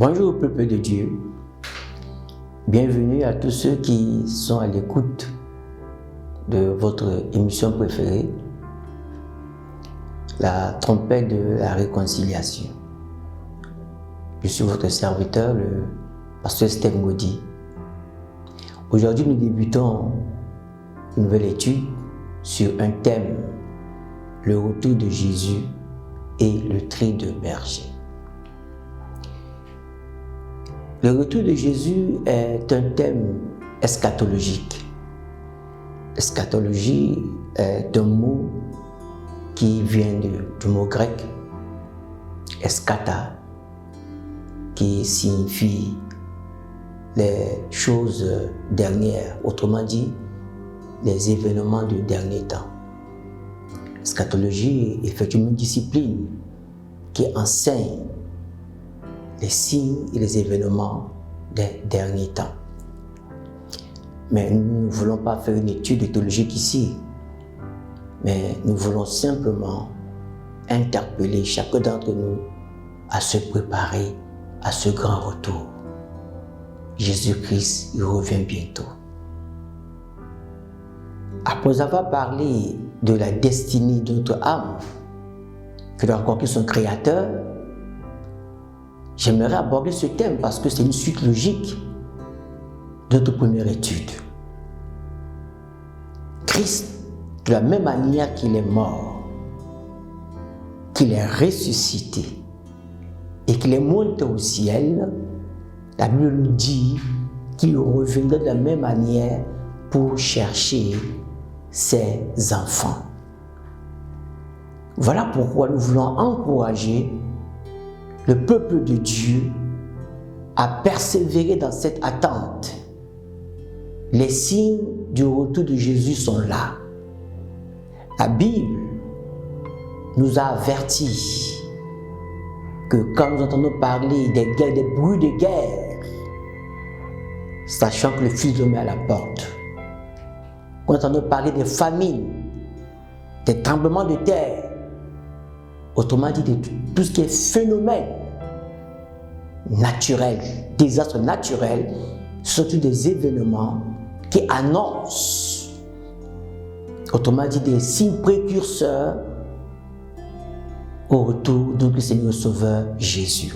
Bonjour au peuple de Dieu, bienvenue à tous ceux qui sont à l'écoute de votre émission préférée, la trompette de la réconciliation. Je suis votre serviteur, le pasteur Steve Ngodi. Aujourd'hui, nous débutons une nouvelle étude sur un thème, le retour de Jésus et le tri de berger. Le retour de Jésus est un thème eschatologique. Eschatologie est un mot qui vient du mot grec eschata, qui signifie les choses dernières, autrement dit, les événements du dernier temps. Eschatologie est effectivement une discipline qui enseigne les signes et les événements des derniers temps. Mais nous ne voulons pas faire une étude théologique ici, mais nous voulons simplement interpeller chacun d'entre nous à se préparer à ce grand retour. Jésus-Christ, il revient bientôt. Après avoir parlé de la destinée de notre âme, que nous avons rencontré son Créateur, j'aimerais aborder ce thème parce que c'est une suite logique de notre première étude. Christ, de la même manière qu'il est mort, qu'il est ressuscité et qu'il est monté au ciel, la Bible nous dit qu'il reviendra de la même manière pour chercher ses enfants. Voilà pourquoi nous voulons encourager le peuple de Dieu a persévéré dans cette attente. Les signes du retour de Jésus sont là. La Bible nous a avertis que quand nous entendons parler des guerres, des bruits de guerre, sachant que le Fils de l'homme est à la porte, quand nous entendons parler des famines, des tremblements de terre, autrement dit, de tout ce qui est phénomène naturel, désastre naturel, ce sont tous des événements qui annoncent, autrement dit, des signes précurseurs au retour de notre Seigneur et Sauveur Jésus.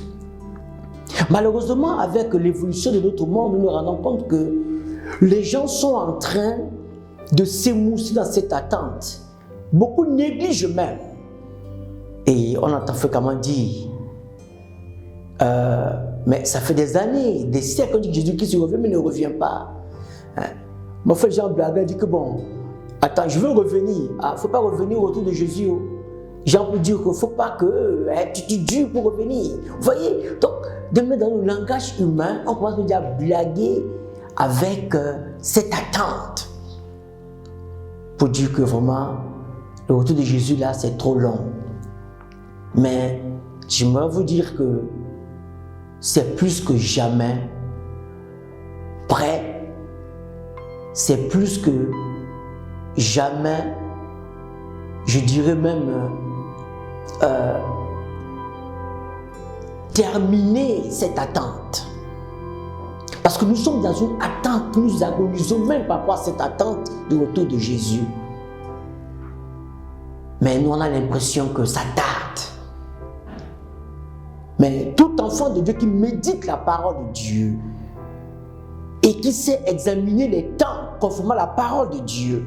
Malheureusement, avec l'évolution de notre monde, nous nous rendons compte que les gens sont en train de s'émousser dans cette attente. Beaucoup négligent même. Et on entend fréquemment dire, mais ça fait des années, des siècles, on dit que Jésus-Christ revient, mais ne revient pas. Mon frère Jean Blaga dit que bon, attends, je veux revenir. Il ne faut pas revenir au retour de Jésus. Jean peut dire qu'il ne faut pas que tu dures pour revenir. Vous voyez, donc, demain dans le langage humain, on commence déjà à blaguer avec cette attente. Pour dire que vraiment, le retour de Jésus là, c'est trop long. Mais j'aimerais vous dire que c'est plus que jamais prêt. C'est plus que jamais, je dirais même, terminer cette attente. Parce que nous sommes dans une attente, nous agonisons même par rapport à cette attente du retour de Jésus. Mais nous, on a l'impression que ça tarde. Mais tout enfant de Dieu qui médite la parole de Dieu et qui sait examiner les temps conformément à la parole de Dieu,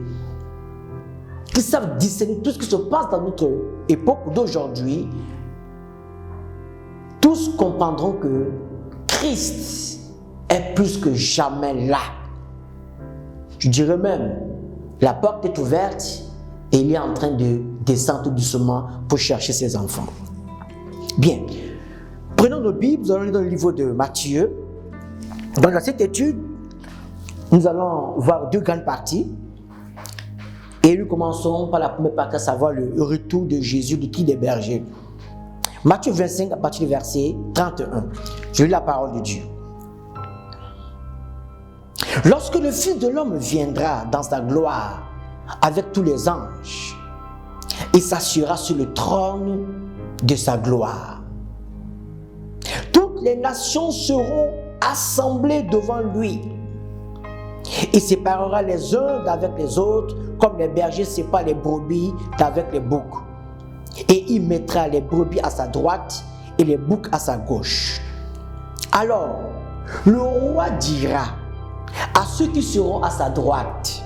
qui savent discerner tout ce qui se passe dans notre époque d'aujourd'hui, tous comprendront que Christ est plus que jamais là. Je dirais même, la porte est ouverte et il est en train de descendre doucement pour chercher ses enfants. Bien, prenons nos Bibles, nous allons aller dans le livre de Matthieu. Dans cette étude, nous allons voir deux grandes parties. Et nous commençons par la première partie, à savoir le retour de Jésus, le tri des bergers. Matthieu 25, à partir du verset 31. Je lis la parole de Dieu. Lorsque le Fils de l'homme viendra dans sa gloire avec tous les anges, il s'assiera sur le trône de sa gloire. Toutes toutes les nations seront assemblées devant lui. Il séparera les uns d'avec les autres, comme les bergers séparent les brebis d'avec les boucs. Et il mettra les brebis à sa droite et les boucs à sa gauche. Alors, le roi dira à ceux qui seront à sa droite,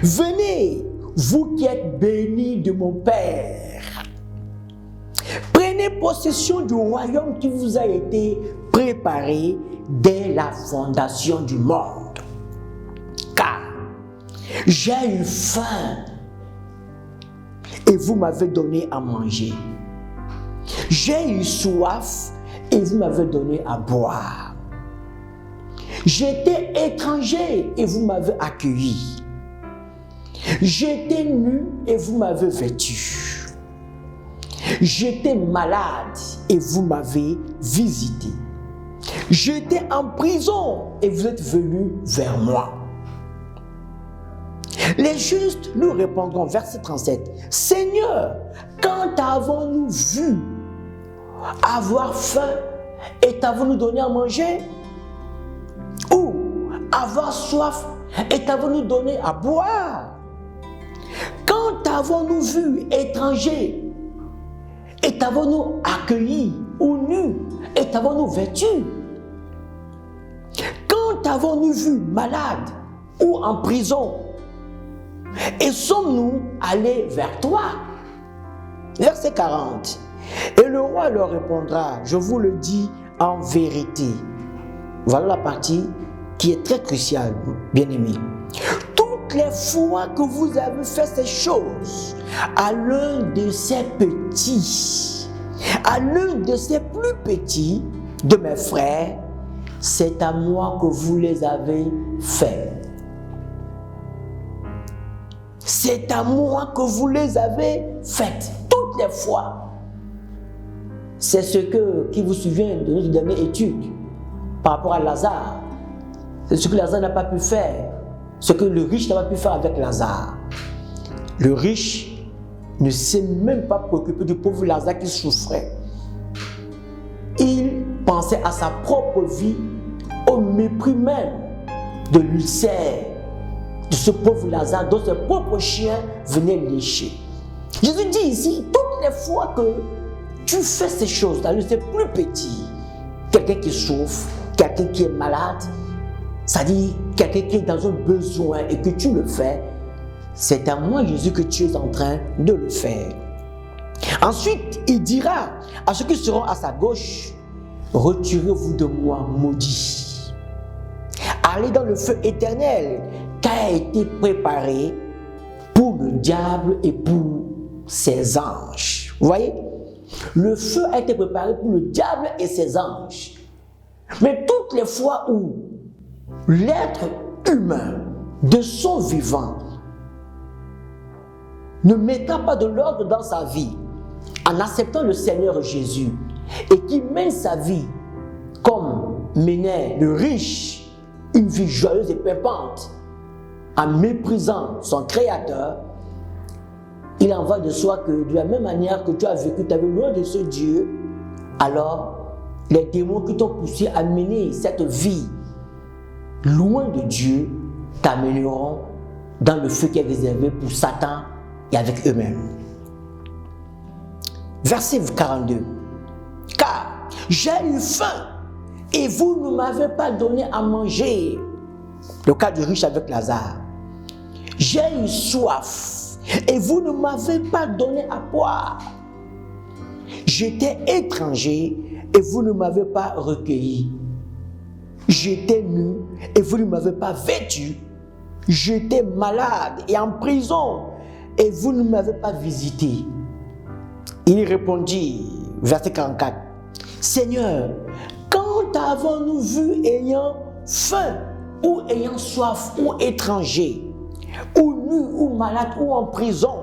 venez, vous qui êtes bénis de mon Père. Prenez possession du royaume qui vous a été préparé dès la fondation du monde. Car j'ai eu faim et vous m'avez donné à manger. J'ai eu soif et vous m'avez donné à boire. J'étais étranger et vous m'avez accueilli. J'étais nu et vous m'avez vêtu. J'étais malade et vous m'avez visité. J'étais en prison et vous êtes venus vers moi. Les justes lui répondront, verset 37, Seigneur, quand avons-nous vu avoir faim et t'avons-nous donné à manger? Ou avoir soif et t'avons-nous donné à boire? Quand avons-nous vu étranger et t'avons-nous accueilli, ou nu et t'avons-nous vêtu? Quand avons-nous vu malade ou en prison et sommes-nous allés vers toi? Verset 40. Et le roi leur répondra, je vous le dis en vérité. Voilà la partie qui est très cruciale, bien-aimés. Toutes les fois que vous avez fait ces choses à l'un de ces petits, à l'un de ces plus petits de mes frères, c'est à moi que vous les avez fait. C'est à moi que vous les avez faites, toutes les fois. C'est ce qui vous souvient de notre dernière étude par rapport à Lazare. C'est ce que Lazare n'a pas pu faire, ce que le riche n'a pas pu faire avec Lazare. Le riche ne s'est même pas préoccupé du pauvre Lazare qui souffrait. Il pensait à sa propre vie, au mépris même de l'ulcère de ce pauvre Lazare dont ses propres chiens venaient lécher. Jésus dit ici, toutes les fois que tu fais ces choses-là, c'est plus petit, quelqu'un qui souffre, quelqu'un qui est malade, c'est-à-dire quelqu'un qui est dans un besoin et que tu le fais, c'est à moi, Jésus, que tu es en train de le faire. Ensuite, il dira à ceux qui seront à sa gauche, retirez-vous de moi, maudits. Allez dans le feu éternel qui a été préparé pour le diable et pour ses anges. Vous voyez? Le feu a été préparé pour le diable et ses anges. Mais toutes les fois où l'être humain, de son vivant, ne mettra pas de l'ordre dans sa vie, en acceptant le Seigneur Jésus, et qui mène sa vie comme menait le riche, une vie joyeuse et pimpante, en méprisant son Créateur, il en va de soi que de la même manière que tu as vécu ta vie loin de ce Dieu, alors les démons qui t'ont poussé à mener cette vie loin de Dieu t'amèneront dans le feu qui est réservé pour Satan et avec eux-mêmes. Verset 42. Car j'ai eu faim et vous ne m'avez pas donné à manger. Le cas du riche avec Lazare. J'ai eu soif et vous ne m'avez pas donné à boire. J'étais étranger et vous ne m'avez pas recueilli. J'étais nu et vous ne m'avez pas vêtu. J'étais malade et en prison et vous ne m'avez pas visité. Il répondit, verset 44, Seigneur, quand avons-nous vu ayant faim ou ayant soif ou étranger, ou nu ou malade ou en prison,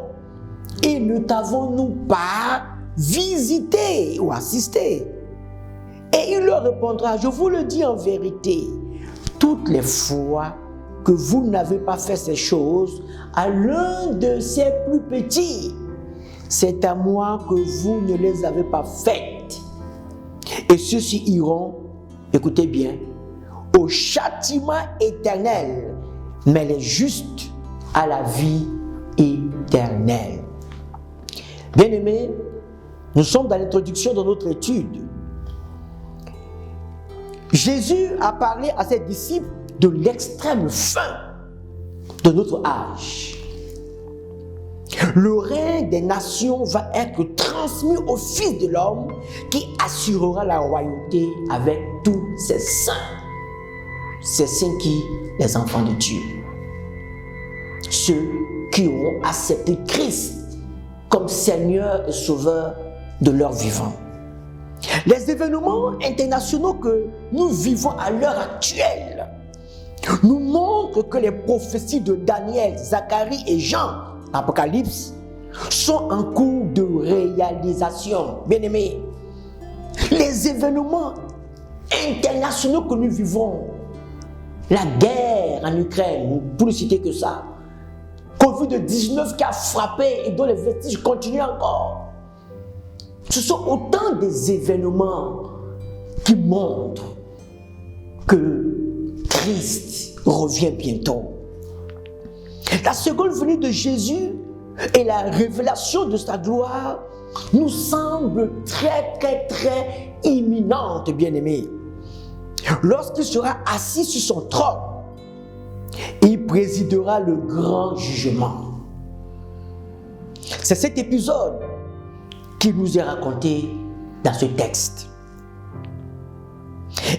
et ne t'avons-nous pas visité ou assisté? Et il leur répondra, je vous le dis en vérité, toutes les fois que vous n'avez pas fait ces choses à l'un de ces plus petits, c'est à moi que vous ne les avez pas faites. Et ceux-ci iront, écoutez bien, au châtiment éternel, mais les justes à la vie éternelle. Bien-aimés, nous sommes dans l'introduction de notre étude. Jésus a parlé à ses disciples de l'extrême fin de notre âge. Le règne des nations va être transmis au Fils de l'homme qui assurera la royauté avec tous ses saints. Ces saints qui? Les enfants de Dieu. Ceux qui auront accepté Christ comme Seigneur et Sauveur de leur vivant. Les événements internationaux que nous vivons à l'heure actuelle nous montrent que les prophéties de Daniel, Zacharie et Jean, Apocalypse, sont en cours de réalisation. Bien-aimés, les événements internationaux que nous vivons, la guerre en Ukraine, pour ne citer que ça, Covid-19 qui a frappé et dont les vestiges continuent encore, ce sont autant des événements qui montrent que Christ revient bientôt. La seconde venue de Jésus et la révélation de sa gloire nous semblent très imminentes, bien-aimés. Lorsqu'il sera assis sur son trône, il présidera le grand jugement. C'est cet épisode qui nous est raconté dans ce texte.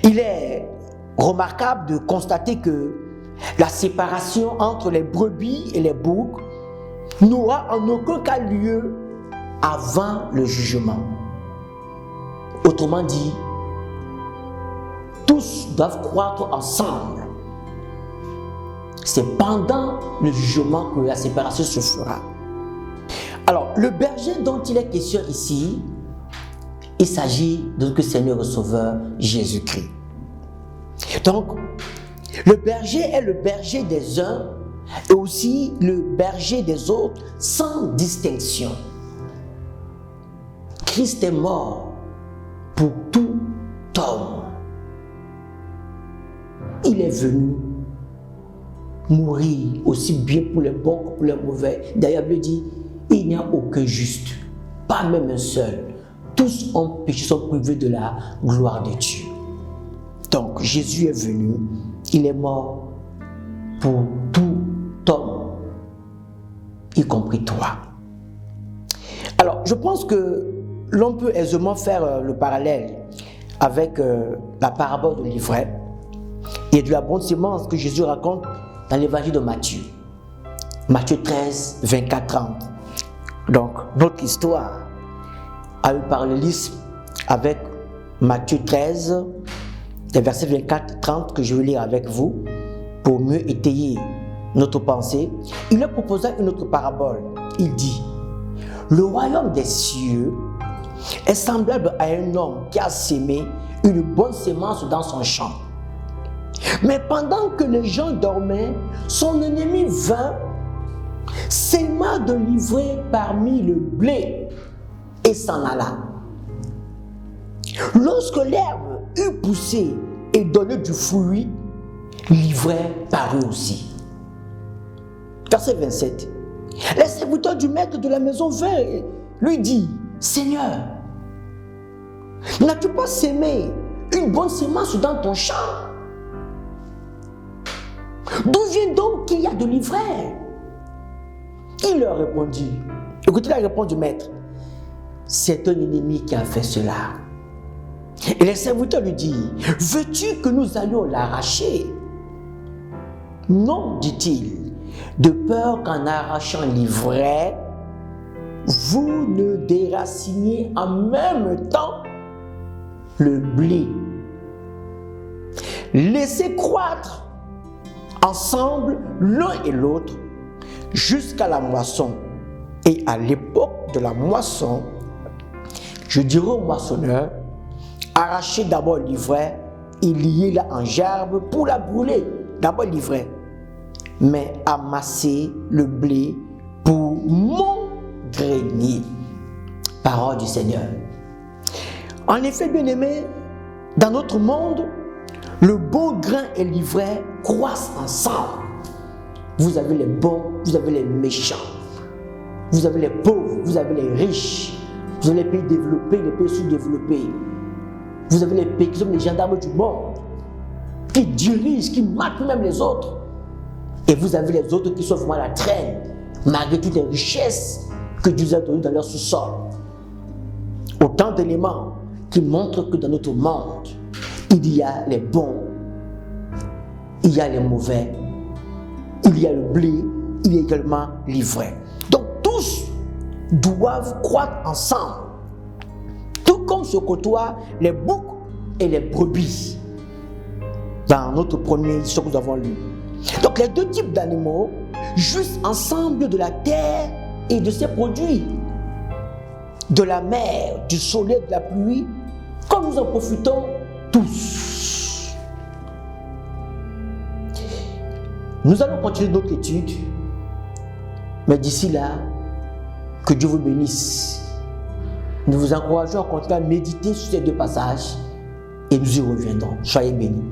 Il est remarquable de constater que la séparation entre les brebis et les boucs n'aura en aucun cas lieu avant le jugement. Autrement dit, tous doivent croître ensemble. C'est pendant le jugement que la séparation se fera. Alors, le berger dont il est question ici, il s'agit de notre Seigneur et Sauveur Jésus-Christ. Donc, le berger est le berger des uns et aussi le berger des autres sans distinction. Christ est mort pour tout homme. Il est venu mourir aussi bien pour les bons que pour les mauvais. D'ailleurs, il dit, il n'y a aucun juste, pas même un seul. Tous ont péché, sont privés de la gloire de Dieu. Donc, Jésus est venu, il est mort pour tout homme, y compris toi. Alors, je pense que l'on peut aisément faire le parallèle avec la parabole de l'ivraie et de la bonne sémence que Jésus raconte dans l'évangile de Matthieu. Matthieu 13, 24, 30. Donc, notre histoire a eu parallélisme avec Matthieu 13, les versets 24, 30 que je vais lire avec vous pour mieux étayer notre pensée. Il leur proposa une autre parabole. Il dit, le royaume des cieux est semblable à un homme qui a sémé une bonne sémence dans son champ. Mais pendant que les gens dormaient, son ennemi vint, sema de l'ivraie parmi le blé et s'en alla. Lorsque l'herbe eut poussé et donné du fruit, l'ivraie parut aussi. Verset 27. Les serviteurs du maître de la maison vinrent et lui dit, Seigneur, n'as-tu pas sémé une bonne sémence dans ton champ? D'où vient donc qu'il y a de l'ivraie? Il leur répondit, écoutez la réponse du maître, c'est un ennemi qui a fait cela. Et les serviteurs lui disent, veux-tu que nous allions l'arracher? Non, dit-il, de peur qu'en arrachant l'ivraie, vous ne déraciniez en même temps le blé. Laissez croître ensemble l'un et l'autre jusqu'à la moisson. Et à l'époque de la moisson, je dirai au moissonneur, arrachez d'abord l'ivraie et liez-la en gerbe pour la brûler. D'abord l'ivraie, mais amassez le blé pour mon grenier. Parole du Seigneur. En effet, bien-aimés, Dans notre monde, le bon grain et l'ivraie croissent ensemble. Vous avez les bons, vous avez les méchants. Vous avez les pauvres, vous avez les riches. Vous avez les pays développés, les pays sous-développés. Vous avez les pays qui sont les gendarmes du monde, qui dirigent, qui matent même les autres. Et vous avez les autres qui sont vraiment à la traîne, malgré toutes les richesses que Dieu a données dans leur sous-sol. Autant d'éléments qui montrent que dans notre monde, il y a les bons, il y a les mauvais, il y a le blé, il y a également l'ivraie. Donc tous doivent croître ensemble, tout comme se côtoient les boucs et les brebis dans notre premier histoire que nous avons lu. Donc les deux types d'animaux jouissent ensemble de la terre et de ses produits, de la mer, du soleil, de la pluie, comme nous en profitons tous. Nous allons continuer notre étude, mais d'ici là, que Dieu vous bénisse. Nous vous encourageons à continuer à méditer sur ces deux passages et nous y reviendrons. Soyez bénis.